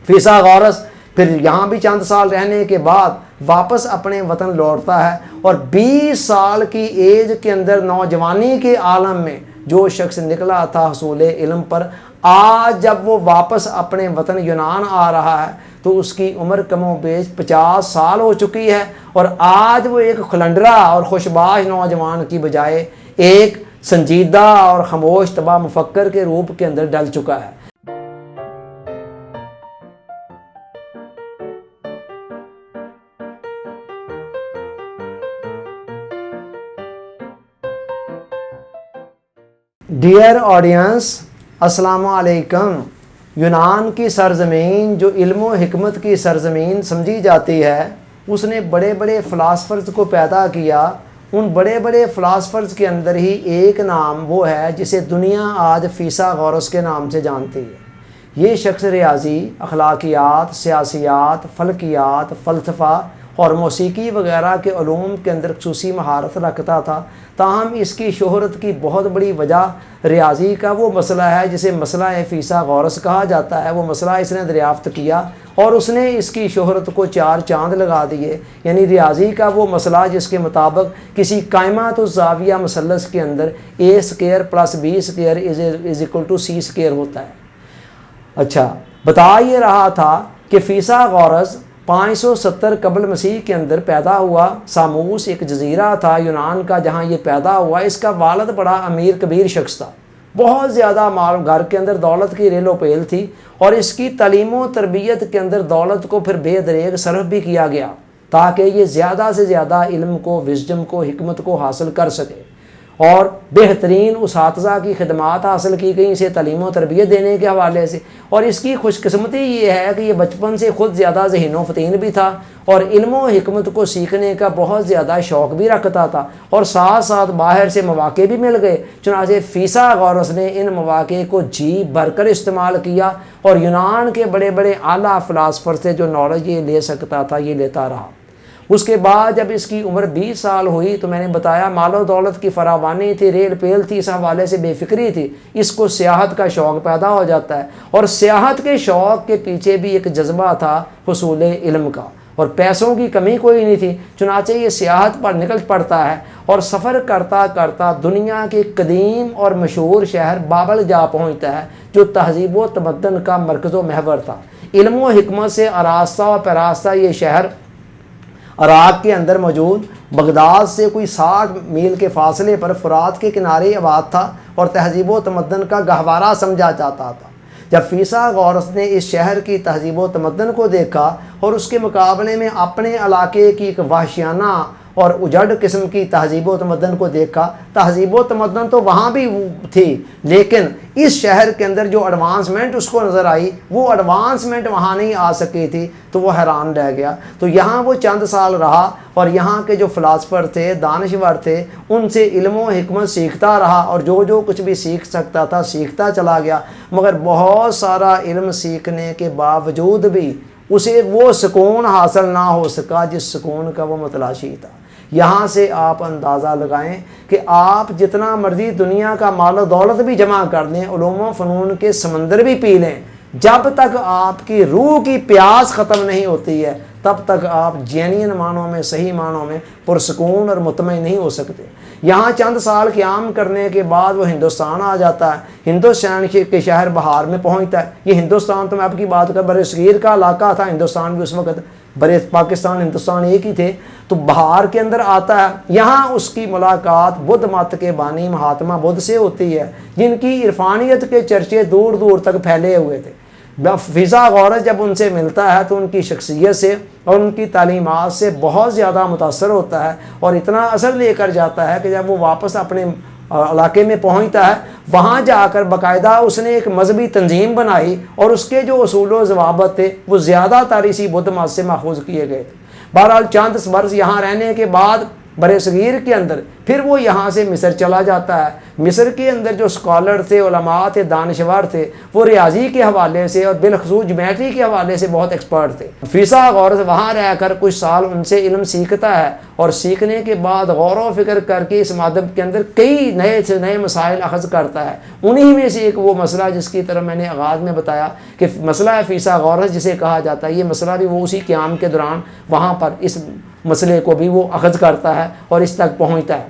فیسا غورث پھر یہاں بھی چند سال رہنے کے بعد واپس اپنے وطن لوٹتا ہے، اور 20 سال کی ایج کے اندر نوجوانی کے عالم میں جو شخص نکلا تھا حصول علم پر، آج جب وہ واپس اپنے وطن یونان آ رہا ہے تو اس کی عمر کم و بیش 50 سال ہو چکی ہے، اور آج وہ ایک خلنڈرا اور خوشباش نوجوان کی بجائے ایک سنجیدہ اور خاموش طبع مفکر کے روپ کے اندر ڈل چکا ہے۔ ڈیئر آڈینس، السلام علیکم۔ یونان کی سرزمین جو علم و حکمت کی سرزمین سمجھی جاتی ہے، اس نے بڑے بڑے فلاسفرز کو پیدا کیا۔ ان بڑے بڑے فلاسفرز کے اندر ہی ایک نام وہ ہے جسے دنیا آج فیسا غورث کے نام سے جانتی ہے۔ یہ شخص ریاضی، اخلاقیات، سیاسیات، فلکیات، فلسفہ اور موسیقی وغیرہ کے علوم کے اندر خصوصی مہارت رکھتا تھا، تاہم اس کی شہرت کی بہت بڑی وجہ ریاضی کا وہ مسئلہ ہے جسے مسئلہ فیسا غورث کہا جاتا ہے۔ وہ مسئلہ اس نے دریافت کیا اور اس نے اس کی شہرت کو 4 چاند لگا دیے، یعنی ریاضی کا وہ مسئلہ جس کے مطابق کسی قائمۃ الزاویہ مثلث کے اندر a² + b² = c² ہوتا ہے۔ اچھا، بتا یہ رہا تھا کہ فیسا غورث 570 قبل مسیح کے اندر پیدا ہوا۔ ساموس ایک جزیرہ تھا یونان کا جہاں یہ پیدا ہوا۔ اس کا والد بڑا امیر کبیر شخص تھا، بہت زیادہ مال، گھر کے اندر دولت کی ریل و پیل تھی، اور اس کی تعلیم و تربیت کے اندر دولت کو پھر بے دریغ صرف بھی کیا گیا تاکہ یہ زیادہ سے زیادہ علم کو، وزڈم کو، حکمت کو حاصل کر سکے، اور بہترین اساتذہ کی خدمات حاصل کی گئی اسے تعلیم و تربیت دینے کے حوالے سے۔ اور اس کی خوش قسمتی یہ ہے کہ یہ بچپن سے خود زیادہ ذہین و فطین بھی تھا اور علم و حکمت کو سیکھنے کا بہت زیادہ شوق بھی رکھتا تھا، اور ساتھ ساتھ باہر سے مواقع بھی مل گئے۔ چنانچہ فیسا غورث نے ان مواقع کو جی بھر کر استعمال کیا اور یونان کے بڑے بڑے اعلیٰ فلاسفر سے جو نالج یہ لے سکتا تھا یہ لیتا رہا۔ اس کے بعد جب اس کی عمر 20 سال ہوئی تو میں نے بتایا مال و دولت کی فراوانی تھی، ریل پیل تھی، اس حوالے سے بے فکری تھی، اس کو سیاحت کا شوق پیدا ہو جاتا ہے، اور سیاحت کے شوق کے پیچھے بھی ایک جذبہ تھا حصول علم کا، اور پیسوں کی کمی کوئی نہیں تھی۔ چنانچہ یہ سیاحت پر نکل پڑتا ہے اور سفر کرتا کرتا دنیا کے قدیم اور مشہور شہر بابل جا پہنچتا ہے جو تہذیب و تمدن کا مرکز و محور تھا۔ علم و حکمت سے آراستہ و پیراستہ یہ شہر عراق کے اندر موجود بغداد سے کوئی 60 میل کے فاصلے پر فرات کے کنارے آباد تھا اور تہذیب و تمدن کا گہوارہ سمجھا جاتا تھا۔ جب فیسا غورث نے اس شہر کی تہذیب و تمدن کو دیکھا اور اس کے مقابلے میں اپنے علاقے کی ایک وحشیانہ اور اجڑ قسم کی تہذیب و تمدن کو دیکھا، تہذیب و تمدن تو وہاں بھی تھی لیکن اس شہر کے اندر جو ایڈوانسمنٹ اس کو نظر آئی وہ ایڈوانسمنٹ وہاں نہیں آ سکی تھی، تو وہ حیران رہ گیا۔ تو یہاں وہ چند سال رہا اور یہاں کے جو فلاسفر تھے، دانشور تھے، ان سے علم و حکمت سیکھتا رہا، اور جو کچھ بھی سیکھ سکتا تھا سیکھتا چلا گیا، مگر بہت سارا علم سیکھنے کے باوجود بھی اسے وہ سکون حاصل نہ ہو سکا جس سکون کا وہ متلاشی تھا۔ یہاں سے آپ اندازہ لگائیں کہ آپ جتنا مرضی دنیا کا مال و دولت بھی جمع کر لیں، علوم و فنون کے سمندر بھی پی لیں، جب تک آپ کی روح کی پیاس ختم نہیں ہوتی ہے تب تک آپ جینین معنوں میں، صحیح معنوں میں پرسکون اور مطمئن نہیں ہو سکتے۔ یہاں چند سال قیام کرنے کے بعد وہ ہندوستان آ جاتا ہے، ہندوستان کے شہر بہار میں پہنچتا ہے۔ یہ ہندوستان تو میں آپ کی بات کر بر صغیر کا علاقہ تھا، ہندوستان بھی اس وقت برے پاکستان ہندوستان ایک ہی تھے، تو بہار کے اندر آتا ہے۔ یہاں اس کی ملاقات بدھ مت کے بانی مہاتما بدھ سے ہوتی ہے جن کی عرفانیت کے چرچے دور دور تک پھیلے ہوئے تھے۔ فیسا غورث جب ان سے ملتا ہے تو ان کی شخصیت سے اور ان کی تعلیمات سے بہت زیادہ متاثر ہوتا ہے اور اتنا اثر لے کر جاتا ہے کہ جب وہ واپس اپنے علاقے میں پہنچتا ہے وہاں جا کر باقاعدہ اس نے ایک مذہبی تنظیم بنائی اور اس کے جو اصول و ضوابط تھے وہ زیادہ تر اسی بدھ مت سے ماخوذ کیے گئے تھے۔ بہرحال چند برس یہاں رہنے کے بعد بر صغیر کے اندر، پھر وہ یہاں سے مصر چلا جاتا ہے۔ مصر کے اندر جو اسکالر تھے، علماء تھے، دانشور تھے، وہ ریاضی کے حوالے سے اور بالخصوص جیومیٹری کے حوالے سے بہت ایکسپرٹ تھے۔ فیسا غورث وہاں رہ کر کچھ سال ان سے علم سیکھتا ہے، اور سیکھنے کے بعد غور و فکر کر کے اس مادب کے اندر کئی نئے سے نئے مسائل اخذ کرتا ہے۔ انہی میں سے ایک وہ مسئلہ جس کی طرف میں نے آغاز میں بتایا کہ مسئلہ فیسا غورث جسے کہا جاتا ہے، یہ مسئلہ بھی وہ اسی قیام کے دوران وہاں پر اس مسئلے کو بھی وہ اخذ کرتا ہے اور اس تک پہنچتا ہے۔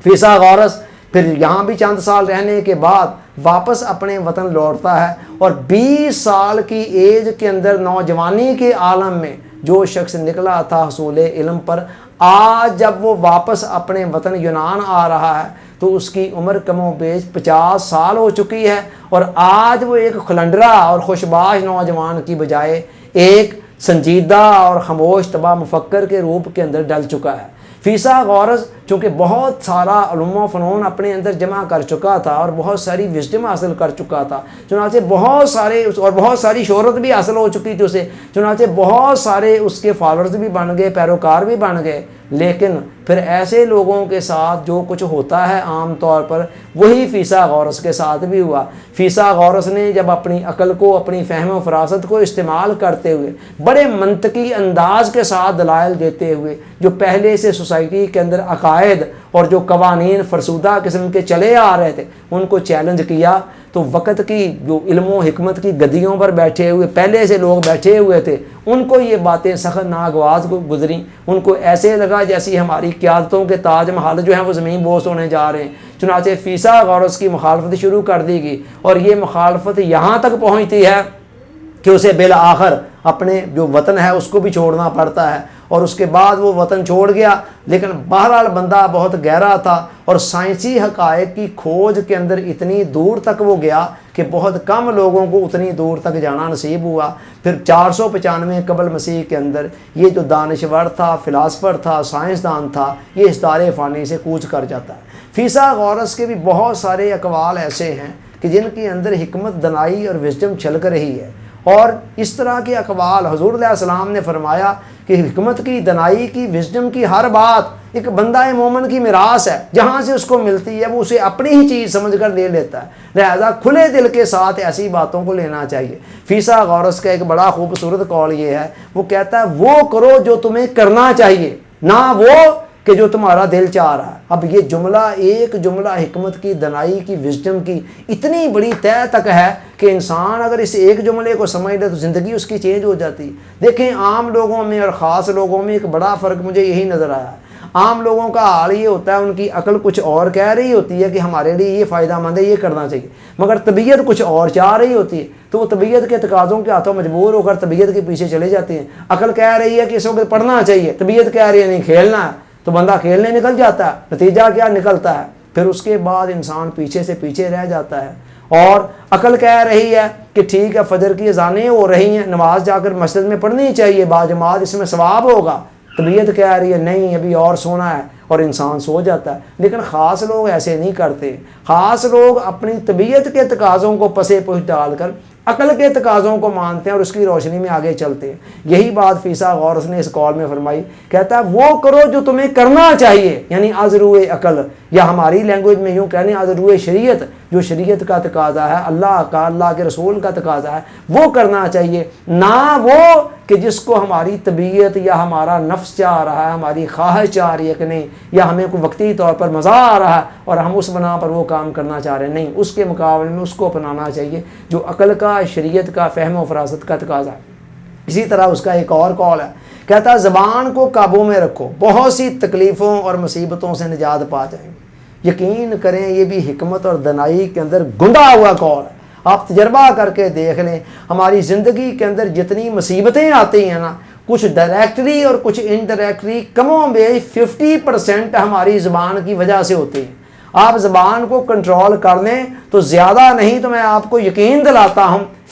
فیسا غورث پھر یہاں بھی چند سال رہنے کے بعد واپس اپنے وطن لوٹتا ہے، اور 20 سال کی ایج کے اندر نوجوانی کے عالم میں جو شخص نکلا تھا حصول علم پر، آج جب وہ واپس اپنے وطن یونان آ رہا ہے تو اس کی عمر کم و بیش 50 سال ہو چکی ہے، اور آج وہ ایک خلنڈرا اور خوشباش نوجوان کی بجائے ایک سنجیدہ اور خاموش طبع مفکر کے روپ کے اندر ڈل چکا ہے۔ فیسا غورث چونکہ بہت سارا علوم و فنون اپنے اندر جمع کر چکا تھا اور بہت ساری وزڈم حاصل کر چکا تھا، چنانچہ بہت ساری شہرت بھی حاصل ہو چکی تھی اسے، چنانچہ بہت سارے اس کے فالورز بھی بن گئے، پیروکار بھی بن گئے، لیکن پھر ایسے لوگوں کے ساتھ جو کچھ ہوتا ہے عام طور پر وہی فیسا غورث کے ساتھ بھی ہوا۔ فیسا غورث نے جب اپنی عقل کو، اپنی فہم و فراست کو استعمال کرتے ہوئے، بڑے منطقی انداز کے ساتھ دلائل دیتے ہوئے جو پہلے سے سوسائٹی کے اندر عقائد اور جو قوانین فرسودہ قسم کے چلے آ رہے تھے ان کو چیلنج کیا، تو وقت کی جو علم و حکمت کی گدیوں پر بیٹھے ہوئے پہلے سے لوگ بیٹھے ہوئے تھے، ان کو یہ باتیں سخت ناگواز کو گزریں، ان کو ایسے لگا جیسی ہماری قیادتوں کے تاج محل جو ہیں وہ زمین بوس ہونے جا رہے ہیں۔ چنانچہ فیسا غورث کی مخالفت شروع کر دی گئی، اور یہ مخالفت یہاں تک پہنچتی ہے کہ اسے بالآخر اپنے جو وطن ہے اس کو بھی چھوڑنا پڑتا ہے، اور اس کے بعد وہ وطن چھوڑ گیا، لیکن بہرحال بندہ بہت گہرا تھا، اور سائنسی حقائق کی کھوج کے اندر اتنی دور تک وہ گیا کہ بہت کم لوگوں کو اتنی دور تک جانا نصیب ہوا۔ پھر 495 قبل مسیح کے اندر یہ جو دانشور تھا، فلاسفر تھا، سائنسدان تھا، یہ اس دار فانی سے کوچ کر جاتا ہے۔ فیسا غورث کے بھی بہت سارے اقوال ایسے ہیں کہ جن کے اندر حکمت، دنائی اور وزڈم چھلک رہی ہے، اور اس طرح کے اقوال حضور علیہ السلام نے فرمایا کہ حکمت کی، دنائی کی، وزڈم کی ہر بات ایک بندہ مومن کی میراث ہے، جہاں سے اس کو ملتی ہے وہ اسے اپنی ہی چیز سمجھ کر لے لیتا ہے، لہذا کھلے دل کے ساتھ ایسی باتوں کو لینا چاہیے۔ فیسا غورث کا ایک بڑا خوبصورت قول یہ ہے، وہ کہتا ہے وہ کرو جو تمہیں کرنا چاہیے، نہ وہ کہ جو تمہارا دل چاہ رہا ہے۔ اب یہ جملہ، ایک جملہ حکمت کی، دنائی کی، وزڈم کی اتنی بڑی طے تک ہے کہ انسان اگر اس ایک جملے کو سمجھ لے تو زندگی اس کی چینج ہو جاتی ہے۔ دیکھیں عام لوگوں میں اور خاص لوگوں میں ایک بڑا فرق مجھے یہی نظر آیا ہے۔ عام لوگوں کا حال یہ ہوتا ہے، ان کی عقل کچھ اور کہہ رہی ہوتی ہے کہ ہمارے لیے یہ فائدہ مند ہے، یہ کرنا چاہیے، مگر طبیعت کچھ اور چاہ رہی ہوتی ہے، تو وہ طبیعت کے تقاضوں کے ہاتھوں مجبور ہو کر طبیعت کے پیچھے چلے جاتے ہیں۔ عقل کہہ رہی ہے کہ اس وقت پڑھنا چاہیے، طبیعت کہہ رہی ہے نہیں کھیلنا ہے، تو بندہ کھیلنے نکل جاتا ہے، نتیجہ کیا نکلتا ہے؟ پھر اس کے بعد انسان پیچھے سے پیچھے رہ جاتا ہے۔ اور عقل کہہ رہی ہے کہ ٹھیک ہے فجر کی اذانیں ہو رہی ہیں، نماز جا کر مسجد میں پڑھنی چاہیے باجماعت، اس میں ثواب ہوگا، طبیعت کہہ رہی ہے نہیں ابھی اور سونا ہے، اور انسان سو جاتا ہے۔ لیکن خاص لوگ ایسے نہیں کرتے، خاص لوگ اپنی طبیعت کے تقاضوں کو پسے پوچھ ڈال کر عقل کے تقاضوں کو مانتے ہیں اور اس کی روشنی میں آگے چلتے ہیں۔ یہی بات فیسا غورث نے اس قول میں فرمائی، کہتا ہے وہ کرو جو تمہیں کرنا چاہیے، یعنی از روئے عقل، یا ہماری لینگویج میں یوں کہنے از روئے شریعت، جو شریعت کا تقاضا ہے، اللہ کا، اللہ کے رسول کا تقاضا ہے، وہ کرنا چاہیے، نہ وہ کہ جس کو ہماری طبیعت یا ہمارا نفس چاہ رہا ہے، ہماری خواہش چاہ رہی ہے کہ نہیں، یا ہمیں کوئی وقتی طور پر مزہ آ رہا ہے اور ہم اس بنا پر وہ کام کرنا چاہ رہے ہیں، نہیں، اس کے مقابلے میں اس کو اپنانا چاہیے جو عقل کا، شریعت کا، فہم و فراست کا تقاضا ہے۔ اسی طرح اس کا ایک اور قول ہے، کہتا ہے زبان کو قابو میں رکھو، بہت سی تکلیفوں اور مصیبتوں سے نجات پا جائیں گے۔ یقین کریں یہ بھی حکمت اور دنائی کے اندر گندا ہوا قول ہے۔ آپ تجربہ کر کے دیکھ لیں، ہماری زندگی کے اندر جتنی مصیبتیں آتی ہیں نا، کچھ ڈائریکٹلی اور کچھ انڈائریکٹلی، کم و بیش 50% ہماری زبان کی وجہ سے ہوتی ہیں۔ آپ زبان کو کنٹرول کر لیں تو زیادہ نہیں تو میں آپ کو یقین دلاتا ہوں